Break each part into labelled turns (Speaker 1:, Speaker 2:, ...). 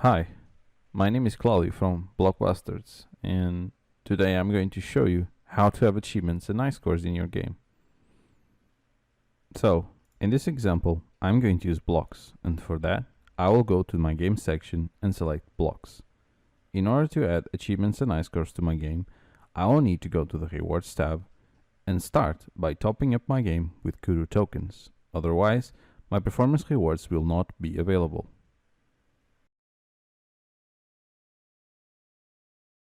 Speaker 1: Hi, my name is Claudio from Blockbusters, and today I'm going to show you how to have achievements and Highscores in your game. So, in this example, I'm going to use blocks, and for that, I will go to my game section and select blocks. In order to add achievements and Highscores to my game, I will need to go to the rewards tab and start by topping up my game with QUDO tokens. Otherwise, my performance rewards will not be available.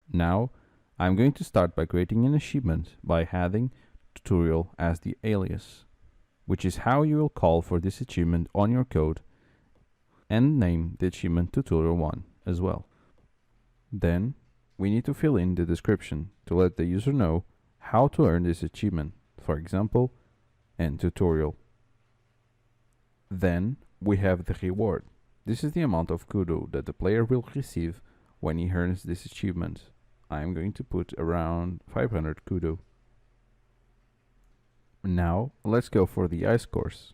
Speaker 1: Now, I'm going to start by creating an achievement by adding tutorial as the alias, which is how you will call for this achievement on your code and name the achievement tutorial1 as well. Then, we need to fill in the description to let the user know how to earn this achievement, for example, end tutorial. Then, we have the reward. This is the amount of QUDO that the player will receive when he earns this achievement. I'm going to put around 500 QUDO. Now, let's go for the Highscores.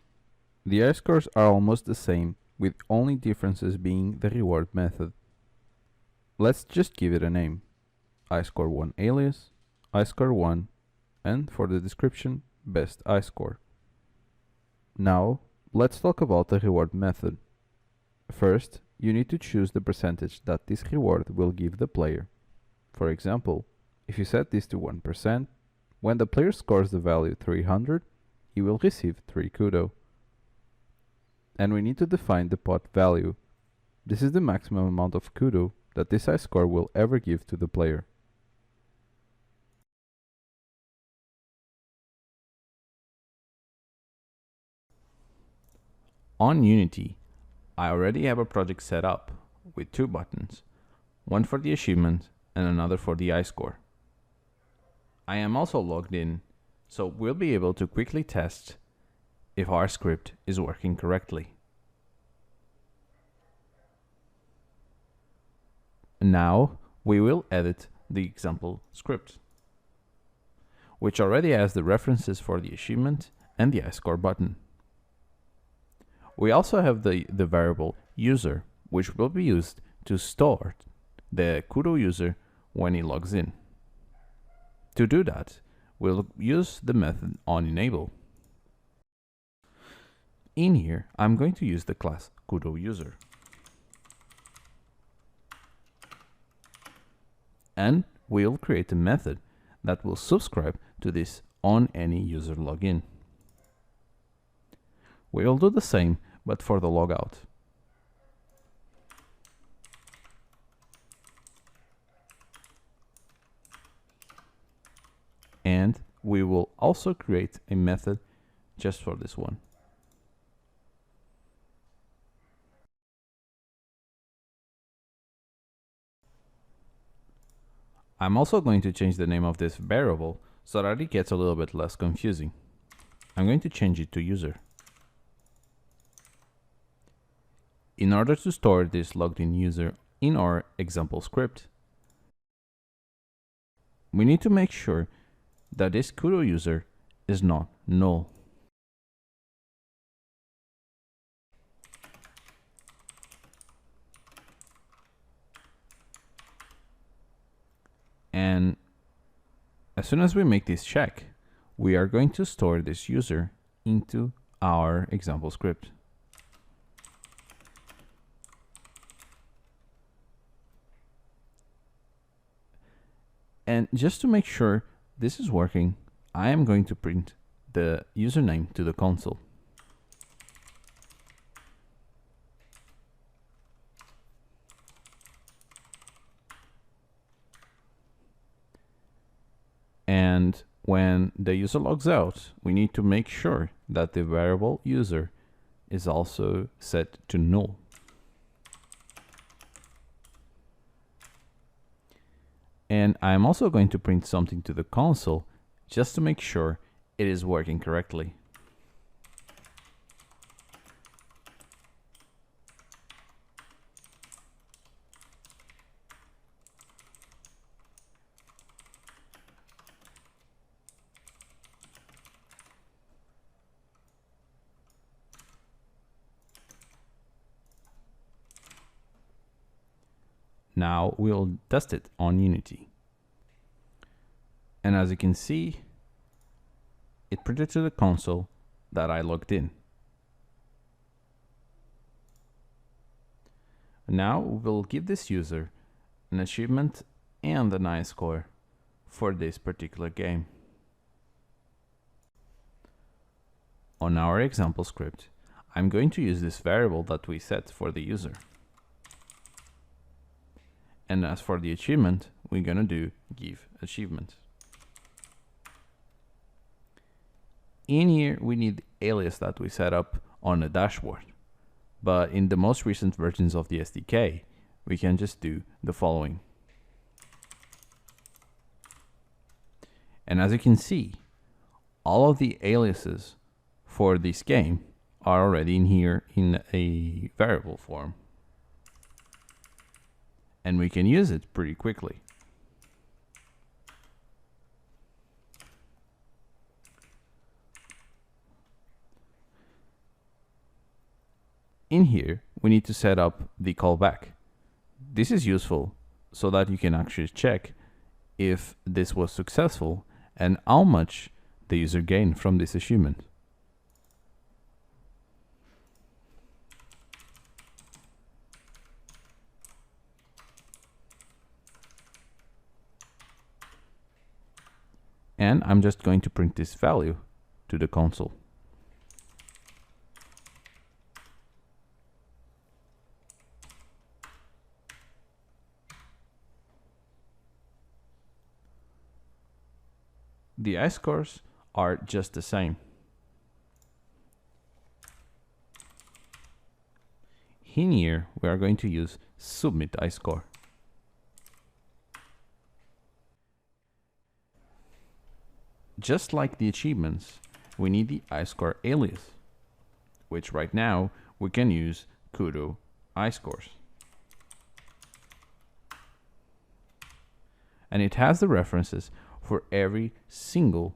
Speaker 1: The Highscores are almost the same, with only differences being the reward method. Let's just give it a name. Highscore1 alias, Highscore1, and for the description, best Highscore. Now, let's talk about the reward method. First, you need to choose the percentage that this reward will give the player. For example, if you set this to 1%, when the player scores the value 300, he will receive 3 QUDO. And we need to define the pot value. This is the maximum amount of QUDO that this Highscore will ever give to the player. On Unity, I already have a project set up with 2 buttons, one for the achievement and another for the Highscore. I am also logged in, so we'll be able to quickly test if our script is working correctly. Now we will edit the example script, which already has the references for the achievement and the Highscore button. We also have the variable user, which will be used to store the QUDO user when he logs in. To do that, we'll use the method onEnable. In here, I'm going to use the class QUDO user. And we'll create a method that will subscribe to this on any user login. We'll do the same, but for the logout. And we will also create a method just for this one. I'm also going to change the name of this variable so that it gets a little bit less confusing. I'm going to change it to user. In order to store this logged in user in our example script, we need to make sure that this QUDO user is not null. And as soon as we make this check, we are going to store this user into our example script. And just to make sure this is working, I am going to print the username to the console. And when the user logs out, we need to make sure that the variable user is also set to null. And I'm also going to print something to the console just to make sure it is working correctly. Now we'll test it on Unity. And as you can see, it printed to the console that I logged in. Now we'll give this user an achievement and an Highscore for this particular game. On our example script, I'm going to use this variable that we set for the user. And as for the achievement, we're going to do give achievement. In here, we need the alias that we set up on the dashboard. But in the most recent versions of the SDK, we can just do the following. And as you can see, all of the aliases for this game are already in here in a variable form. And we can use it pretty quickly. In here, we need to set up the callback. This is useful so that you can actually check if this was successful and how much the user gained from this achievement. And I'm just going to print this value to the console. The Highscores are just the same. In here, we are going to use submit Highscore. Just like the achievements, we need the Highscore alias, which right now we can use QUDO Highscores. And it has the references for every single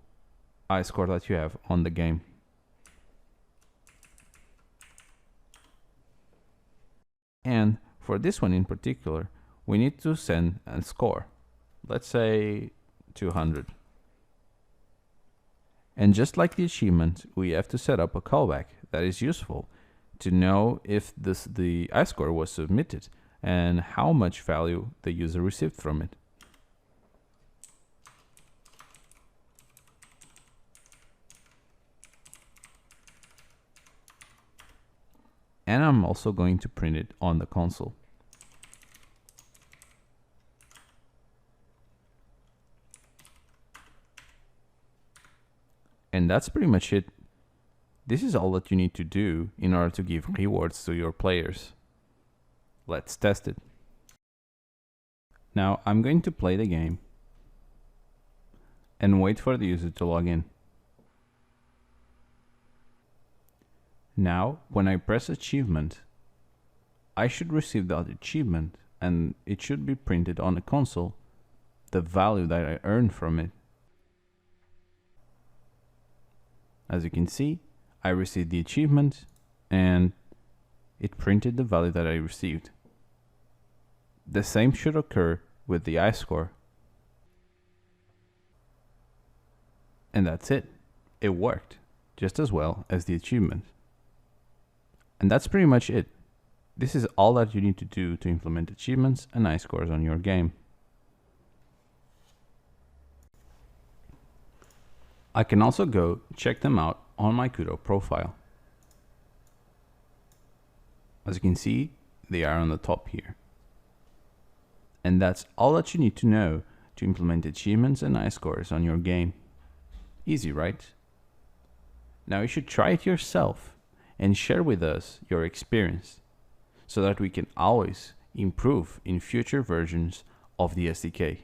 Speaker 1: Highscore that you have on the game. And for this one in particular, we need to send a score. Let's say 200. And just like the achievement, we have to set up a callback that is useful to know if the Highscore was submitted and how much value the user received from it. And I'm also going to print it on the console. And that's pretty much it. This is all that you need to do in order to give rewards to your players. Let's test it. Now I'm going to play the game and wait for the user to log in. Now, when I press achievement, I should receive that achievement and it should be printed on the console, the value that I earned from it. As you can see, I received the achievement and it printed the value that I received. The same should occur with the Highscore. And that's it. It worked just as well as the achievement. And that's pretty much it. This is all that you need to do to implement achievements and Highscores on your game. I can also go check them out on my QUDO profile. As you can see, they are on the top here. And that's all that you need to know to implement achievements and Highscores on your game. Easy, right? Now you should try it yourself and share with us your experience so that we can always improve in future versions of the SDK.